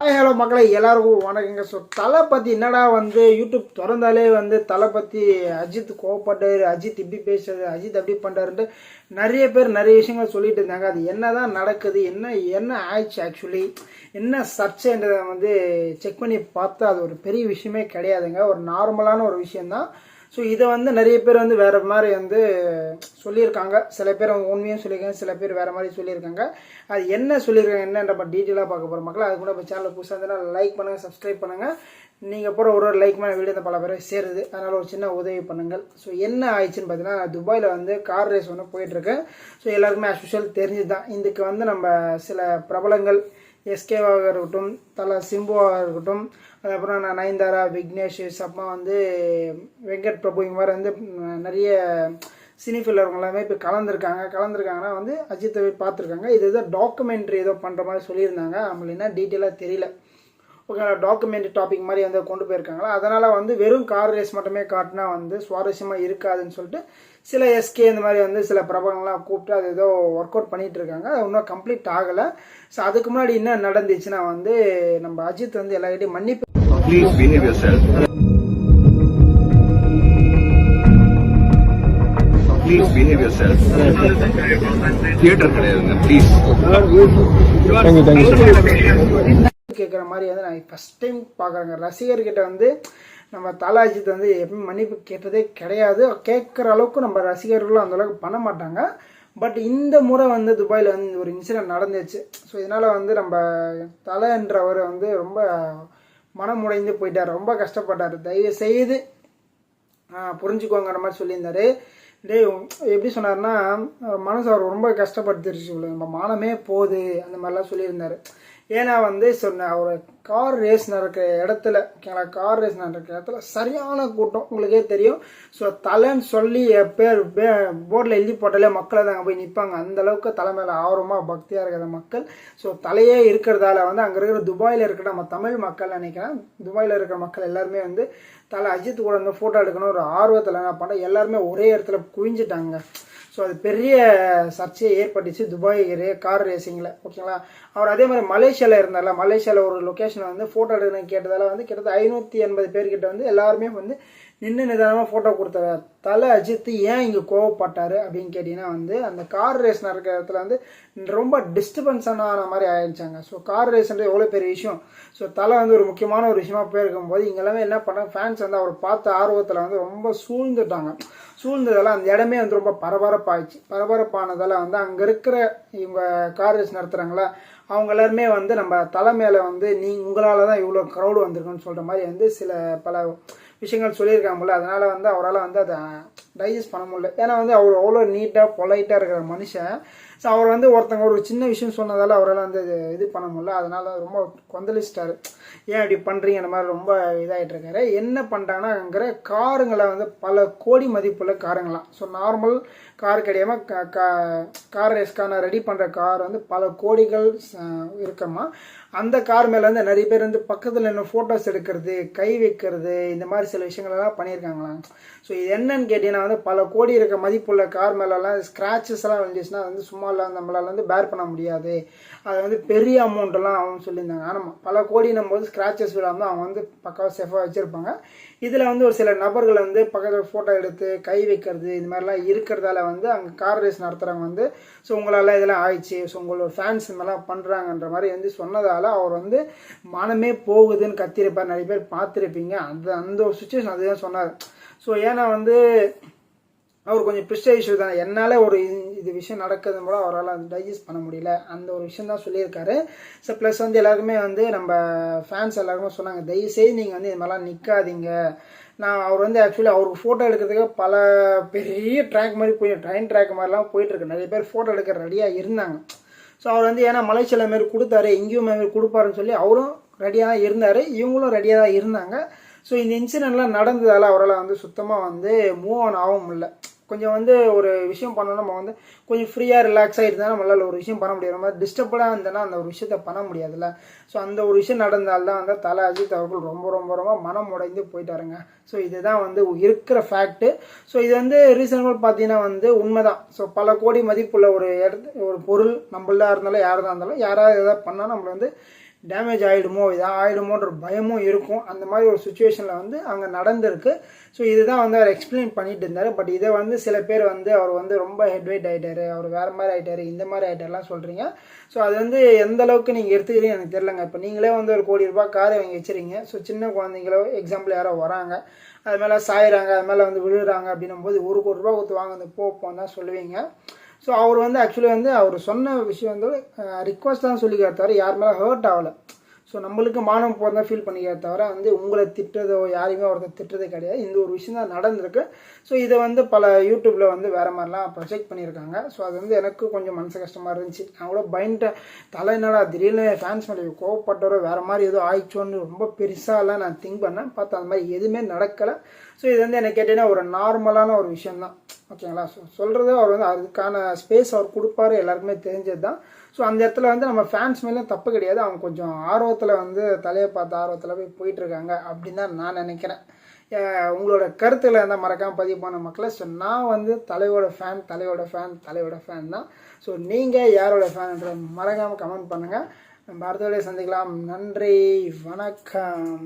Hello மக்களை எல்லாருக்கும் வணக்கங்க. ஸோ தலை பற்றி என்னடா யூடியூப் திறந்தாலே தலை பற்றி அஜித் கோவப்பட்டாரு, அஜித் இப்படி பேசுறது, அஜித் அப்படி பண்ணுறாருன்ட்டு நிறைய பேர் நிறைய விஷயங்கள் சொல்லிட்டு இருந்தாங்க. அது என்ன தான் நடக்குது, என்ன ஆயிடுச்சு, ஆக்சுவலி என்ன சர்ச்சைன்றதை செக் பண்ணி பார்த்தா அது ஒரு பெரிய விஷயமே கிடையாதுங்க. ஒரு நார்மலான ஒரு விஷயந்தான். ஸோ இதை நிறைய பேர் வேறு மாதிரி சொல்லியிருக்காங்க. சில பேர் உண்மையும் சொல்லியிருக்காங்க, சில பேர் வேறு மாதிரி சொல்லியிருக்காங்க. அது என்ன சொல்லியிருக்காங்க என்னன்ற நம்ம டீட்டெயிலாக பார்க்க போகிற மக்கள். அது கூட இப்போ சேனல் புதுசாக இருந்தால் லைக் பண்ணுங்கள், சப்ஸ்கிரைப் பண்ணுங்கள். நீங்கள் போகிற ஒரு லைக் மேலே வீடியோ பல பேரை சேருது, அதனால் ஒரு சின்ன உதவி பண்ணுங்கள். ஸோ என்ன ஆயிடுச்சுன்னு பார்த்தீங்கன்னா, துபாயில் கார் ரேஸ் போயிட்டுருக்கு. ஸோ எல்லாருக்குமே ஆஸ்யூஷுவல் தெரிஞ்சு தான். இதுக்கு நம்ம சில பிரபலங்கள் எஸ்கேவாக இருக்கட்டும், தலை சிம்புவாக இருக்கட்டும், அதுக்கப்புறம் நயன்தாரா, விக்னேஷ், அப்புறம் வெங்கட் பிரபு, இங்கே மாதிரி நிறைய சினிஃபீல்டில் இருக்கவங்க எல்லாமே இப்போ கலந்துருக்காங்கன்னா அஜித்தை போய் பார்த்துருக்காங்க. இது ஏதோ டாக்குமெண்ட்ரி ஏதோ பண்ணுற மாதிரி சொல்லியிருந்தாங்க. நம்மளுக்கு என்ன டீட்டெயிலாக தெரியல. ஓகேங்களா, டாக்குமெண்ட்ரி டாபிக் மாதிரி கொண்டு போயிருக்காங்களா. அதனால் வெறும் கார் ரேஸ் மட்டுமே காட்டினா சுவாரஸ்யமாக இருக்காதுன்னு சொல்லிட்டு சில எஸ்கே இந்த மாதிரி சில பிரபலங்கள்லாம் கூப்பிட்டு அது ஏதோ ஒர்க் அவுட் பண்ணிகிட்டு இருக்காங்க. அது இன்னும் கம்ப்ளீட் ஆகலை. ஸோ அதுக்கு முன்னாடி என்ன நடந்துச்சுன்னா நம்ம அஜித் எல்லார்கிட்டையும் மன்னிப்பு. Please behave yourself. Please behave yourself. Theater கிடையாதுங்க, ப்ளீஸ். கேட்குற மாதிரி நான் ஃபர்ஸ்ட் டைம் பார்க்குறேங்க. ரசிகர்கிட்ட நம்ம தல அஜித் எப்பவும் மன்னிப்பு கேட்டதே கிடையாது. கேட்குற அளவுக்கு நம்ம ரசிகர்களும் அந்த அளவுக்கு பண்ண மாட்டாங்க. பட் இந்த முறை துபாயில் ஒரு இன்சிடென்ட் நடந்துச்சு. ஸோ இதனால் நம்ம தலைன்றவர் ரொம்ப மனம் உடைந்து போயிட்டார், ரொம்ப கஷ்டப்பட்டார். தயவு செய்து புரிஞ்சுக்கோங்கிற மாதிரி சொல்லியிருந்தாரு. எப்படி சொன்னார்னா, மனசு அவர் ரொம்ப கஷ்டப்படுத்திருச்சு, நம்ம மானமே போகுது அந்த மாதிரிலாம் சொல்லியிருந்தார். ஏன்னா சொன்ன ஒரு கார் ரேஸ் நடக்கிற இடத்துல, ஓகேங்களா, கார் ரேஸ் நடக்கிற இடத்துல சரியான கூட்டம், உங்களுக்கே தெரியும். ஸோ தலைன்னு சொல்லி பேர் போர்டில் எழுதி போட்டாலே மக்களை தான் அங்கே போய் நிற்பாங்க. அந்தளவுக்கு தலை மேலே ஆர்வமாக பக்தியாக இருக்கிற மக்கள். ஸோ தலையே இருக்கிறதால அங்கே இருக்கிற துபாயில் இருக்கிற நம்ம தமிழ் மக்கள் நினைக்கிறேன், துபாயில் இருக்கிற மக்கள் எல்லாருமே தலை அஜித் கூட ஃபோட்டோ எடுக்கணும் ஒரு ஆர்வத்தில் என்ன பண்ண எல்லாருமே ஒரே இடத்துல குவிஞ்சிட்டாங்க. ஸோ அது பெரிய சர்ச்சையை ஏற்பட்டுச்சு துபாய் கார் ரேசிங்கில், ஓகேங்களா. அவர் அதே மாதிரி மலேசியாவில் இருந்தார்ல, மலேசியாவில் ஒரு லொக்கேஷனில் ஃபோட்டோ எடுக்கணும்னு கேட்டதால் கிட்டத்தட்ட 580 பேர்கிட்ட எல்லாருமே நின்று நிதானமாக ஃபோட்டோ கொடுத்தாரு. தலை அஜித் ஏன் இங்கே கோவப்பட்டார் அப்படின்னு கேட்டிங்கன்னா அந்த கார் ரேஸ் நடக்கிற இடத்துல ரொம்ப டிஸ்டர்பன்ஸான மாதிரி ஆயிடுச்சாங்க. ஸோ கார் ரேஸ்ன்றது எவ்வளோ பெரிய விஷயம். ஸோ தலை ஒரு முக்கியமான ஒரு விஷயமா போயிருக்கும் போது இங்கே எல்லாமே என்ன பண்ணாங்க, ஃபேன்ஸ் அவர் பார்த்த ஆர்வத்தில் ரொம்ப சூழ்ந்துட்டாங்க. சூழ்ந்ததால் அந்த இடமே ரொம்ப பரபரப்பாயிடுச்சு. பரபரப்பானதால் அங்கே இருக்கிற இவங்க கார் ரேஸ் நடத்துகிறாங்களா அவங்க எல்லாருமே நம்ம தலை மேலே உங்களால் தான் இவ்வளோ க்ரௌடு வந்திருக்குன்னு சொல்கிற மாதிரி சில பல விஷயங்கள் சொல்லியிருக்காங்கல்ல. அதனால் அவரால் அதை டைஜஸ்ட் பண்ண முடியல. ஏன்னா அவர் அவ்வளோ நீட்டாக பொலைட்டாக இருக்கிற மனுஷன். ஸோ அவர் ஒருத்தங்க ஒரு சின்ன விஷயம் சொன்னதால் அவரால் இது பண்ண முடியல. அதனால் ரொம்ப கொந்தளிச்சிட்டாரு. ஏன் இப்படி பண்ணுறீங்க அந்த மாதிரி ரொம்ப இதாகிட்டு இருக்காரு. என்ன பண்ணிட்டாங்கன்னாங்கிற காருங்களை பல கோடி மதிப்புள்ள காருங்களாம். ஸோ நார்மல் கார் கிடையாமல் கார் ரேஸ்க்கான ரெடி பண்ணுற கார் பல கோடிகள் இருக்கமா. அந்த கார் மேலே நிறைய பேர் பக்கத்தில் இன்னும் ஃபோட்டோஸ் எடுக்கிறது, கை வைக்கிறது, இந்த மாதிரி சில விஷயங்கள்லாம் பண்ணியிருக்காங்களாம். ஸோ இது என்னன்னு கேட்டிங்கன்னா பல கோடி இருக்க மதிப்புள்ள கார் மேலெல்லாம் ஸ்க்ராச்சஸ் எல்லாம் வந்துச்சுன்னா சும்மா நம்மளால் பேர் பண்ண முடியாது. அது பெரிய அமௌண்ட்டெல்லாம் அவங்க சொல்லியிருந்தாங்க. ஆனால் பல கோடி போது ஸ்க்ராச்சஸ் விடாமல் அவங்க பக்காவாக சேஃபாக வச்சுருப்பாங்க. இதில் ஒரு சில நபர்கள் பக்கத்தில் ஃபோட்டோ எடுத்து கை வைக்கிறது இந்த மாதிரிலாம் இருக்கிறதால அங்கே கார் ரேஸ் நடத்துகிறவங்க ஸோ உங்களால் இதெல்லாம் ஆயிடுச்சு, ஸோ உங்களோட ஃபேன்ஸ் இந்த மாதிரிலாம் பண்ணுறாங்கன்ற மாதிரி சொன்னதால் அவர் மானமே போகுதுன்னு கத்திருப்பார். நிறைய பேர் பார்த்துருப்பீங்க. அந்த ஒரு சுச்சுவேஷன் அதுதான் சொன்னார். ஸோ ஏன்னா அவர் கொஞ்சம் பிரிஸ்ட இஷ்யூ தான். என்னால் ஒரு இது விஷயம் நடக்கிறது மூலம் அவரால் டைஜஸ்ட் பண்ண முடியல, அந்த ஒரு விஷயம் தான் சொல்லியிருக்காரு. ஸோ ப்ளஸ் எல்லாருக்குமே நம்ம ஃபேன்ஸ் எல்லாருமே சொன்னாங்க, தயவுசெய்து நீங்கள் இது மாதிரிலாம் நிற்காதீங்க. நான் அவர் ஆக்சுவலி அவருக்கு ஃபோட்டோ எடுக்கிறதுக்கு பல பெரிய ட்ராக் மாதிரி ட்ரெயின் ட்ராக் மாதிரிலாம் போயிட்டுருக்கு. நிறைய பேர் ஃபோட்டோ எடுக்க ரெடியாக இருந்தாங்க. ஸோ அவர் ஏன்னா மலேசியாவில் மாரி கொடுத்தாரு, எங்கேயும் மாரி கொடுப்பாருன்னு சொல்லி அவரும் ரெடியாக தான் இருந்தார், இவங்களும் ரெடியாக தான் இருந்தாங்க. ஸோ இந்த இன்சிடென்ட்லாம் நடந்ததால் அவரால் சுத்தமாக மூவ் ஆன் ஆக முடியல. கொஞ்சம் ஒரு விஷயம் பண்ணணும், நம்ம கொஞ்சம் ஃப்ரீயாக ரிலாக்ஸாக இருந்தால் நம்மளால் ஒரு விஷயம் பண்ண முடியாது. நம்ம டிஸ்டர்படாக இருந்தேன்னா அந்த ஒரு விஷயத்த பண்ண முடியாதுல்ல. ஸோ அந்த ஒரு விஷயம் நடந்தால்தான் தலை அஜித் அவர்கள் ரொம்ப ரொம்ப ரொம்ப மனம் உடைந்து போயிட்டாருங்க. ஸோ இதுதான் இருக்கிற ஃபேக்ட்டு. ஸோ இது ரீசனபிள் பார்த்தீங்கன்னா உண்மைதான். ஸோ பல கோடி மதிப்புள்ள ஒரு பொருள் நம்மளா இருந்தாலும் யாராக இருந்தாலும் யாராவது எதாவது பண்ணால் நம்மளை டேமேஜ் ஆகிடுமோ இதாக ஆகிடுமோன்ற பயமும் இருக்கும். அந்த மாதிரி ஒரு சுச்சுவேஷனில் வந்து அங்கே நடந்திருக்கு. ஸோ இதுதான் வந்து அவர் எக்ஸ்பிளைன் பண்ணிட்டு இருந்தார். பட் இதை வந்து சில பேர் வந்து அவர் வந்து ரொம்ப ஹெட்வெயிட் ஆகிட்டாரு, அவர் வேறு மாதிரி ஆகிட்டாரு, இந்த மாதிரி ஆகிட்டாரெலாம் சொல்கிறீங்க. ஸோ அது வந்து எந்த அளவுக்கு நீங்கள் எடுத்துக்கிறீங்க எனக்கு தெரியலங்க. இப்போ நீங்களே வந்து ஒரு ₹1 கோடி காரை வாங்கி வச்சுருங்க. ஸோ சின்ன குழந்தைங்களோ எக்ஸாம்பிள் யாரோ வராங்க, அது மேலே சாயிறாங்க, அது மேலே வந்து விழுறாங்க அப்படின்னும் போது ₹1 கோடி கொடுத்து வாங்க வந்து போப்போம் தான் சொல்லுவீங்க. ஸோ அவர் வந்து ஆக்சுவலி வந்து அவர் சொன்ன விஷயம் வந்து ரிக்வஸ்ட் தான் சொல்லிக்கிற தவிர யார் மேலே ஹர்ட் ஆகலை. ஸோ நம்மளுக்கு மானம் போகிறதா ஃபீல் பண்ணிக்கிற தவிர வந்து உங்களை திட்டுறதோ யாரையுமே ஒருத்தர் திட்டுறதே கிடையாது. இந்த ஒரு விஷயம் தான் நடந்திருக்கு. ஸோ இதை வந்து பல யூடியூப்பில் வந்து வேறு மாதிரிலாம் ப்ரொஜெக்ட் பண்ணியிருக்காங்க. ஸோ அது வந்து எனக்கு கொஞ்சம் மனசு கஷ்டமாக இருந்துச்சு. நான் கூட பயந்துட்டேன், தலை என்னடா திடீர்னு ஃபேன்ஸ் மேலே கோவப்பட்டவரோ வேறு மாதிரி ஏதோ ஆயிடுச்சோன்னு ரொம்ப பெருசாலாம் நான் திங்க் பண்ணேன். பார்த்தா அந்த மாதிரி எதுவுமே நடக்கலை. ஸோ இது வந்து எனக்கு கேட்டீங்கன்னா ஒரு நார்மலான ஒரு விஷயந்தான். ஓகேங்களா? ஸோ சொல்கிறது அவர் வந்து அதுக்கான ஸ்பேஸ் அவர் கொடுப்பாரு, எல்லாருக்குமே தெரிஞ்சது தான். ஸோ அந்த இடத்துல வந்து நம்ம ஃபேன்ஸ் மேலேயும் தப்பு கிடையாது. அவங்க கொஞ்சம் ஆர்வத்தில் வந்து தலையை பார்த்து ஆர்வத்தில் போய் போயிட்டுருக்காங்க அப்படின்னு தான் நான் நினைக்கிறேன். உங்களோட கருத்தில் இருந்தால் மறக்காமல் பதிவு பண்ண மக்களை. ஸோ நான் வந்து தலையோட ஃபேன் தான். ஸோ நீங்கள் யாரோட ஃபேன்ன்ற மறக்காமல் கமெண்ட் பண்ணுங்கள். நம்ம அடுத்த வீடியோ சந்திக்கலாம். நன்றி, வணக்கம்.